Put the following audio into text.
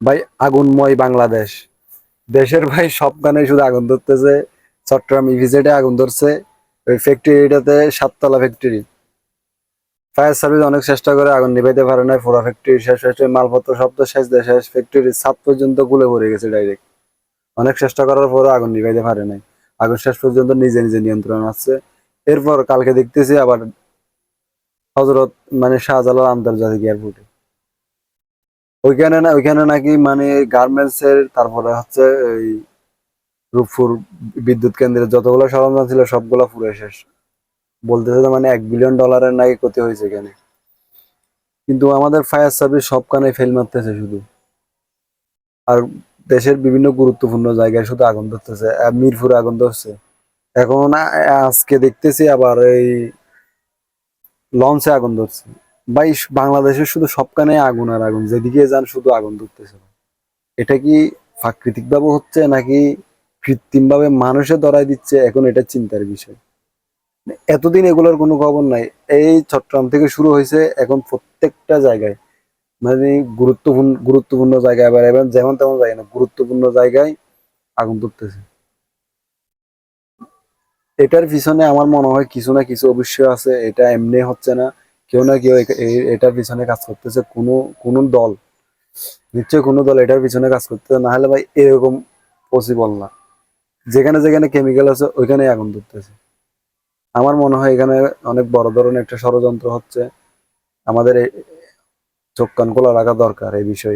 ভাই আগুনময় বাংলাদেশ, দেশের ভাই সবখানে শুধু আগুন ধরতেছে। চট্টগ্রাম ইভিজেডে আগুন ধরছে, ওই ফ্যাক্টরিটাতে 7 তলা ফ্যাক্টরি। ফায়ার সার্ভিস অনেক চেষ্টা করে আগুন নিভাইতে পারে না, পুরো ফ্যাক্টরি শেষ হয়েছে, মালপত্র সব তো শেষ, শেষ ফ্যাক্টরির ছাদ পর্যন্ত গুলে পড়ে গেছে ডাইরেক্ট। অনেক চেষ্টা করার পরও আগুন নিভাইতে পারে নাই। আগুন শেষ পর্যন্ত নিজে নিজে নিয়ন্ত্রণ আছে। এরপর কালকে দেখতেছি আবার হজরত মানে শাহজালাল আন্তর্জাতিক এয়ারপোর্টে, ওইখানে নাকি মানে গার্মেন্টস এর, তারপরে হচ্ছে ওই রূপপুর বিদ্যুৎ কেন্দ্রের যতগুলো সরঞ্জাম ছিল সবগুলো পুরো শেষ। বলতেছে যে মানে $1 বিলিয়ন নাকি ক্ষতি হয়েছে এখানে। কিন্তু আমাদের ফায়ার সার্ভিস সবখানে ফেল মারতেছে শুধু। আর দেশের বিভিন্ন গুরুত্বপূর্ণ জায়গায় শুধু আগুন ধরতেছে। মিরপুরে আগুন ধরছে, এখন আজকে দেখতেছি আবার এই লঞ্চে আগুন ধরছে। ভাই বাংলাদেশের শুধু সবখানে আগুন আর আগুন, যেদিকে যান শুধু আগুন ধরতেছে। এটা কি প্রাকৃতিক ভাবে হচ্ছে নাকি কৃত্রিম ভাবে মানুষে ধরাই দিচ্ছে, এখন এটা চিন্তার বিষয়। এতদিন এগুলোর কোনো খবর নাই, এই চট্টগ্রাম থেকে শুরু হয়েছে, এখন প্রত্যেকটা জায়গায় মানে গুরুত্বপূর্ণ গুরুত্বপূর্ণ জায়গায়, আবার এবার যেমন তেমন জায়গায় না, গুরুত্বপূর্ণ জায়গায় আগুন ধরতেছে। এটার পিছনে আমার মনে হয় কিছু না কিছু অবশ্যই আছে, এটা এমনি হচ্ছে না। কেউ না কেউ এটার পিছনে কাজ করতেছে, কোনো কোনো দল, নিশ্চয়ই কোনো দল এটার পিছনে কাজ করতেছে, না হলে ভাই এরকম পসিবল না। যেখানে যেখানে কেমিক্যাল আছে ওইখানে আগুন ধরতেছে। আমার মনে হয় এখানে অনেক বড় ধরনের একটা ষড়যন্ত্র হচ্ছে। আমাদের চোখ কান খোলা রাখা দরকার এই বিষয়ে।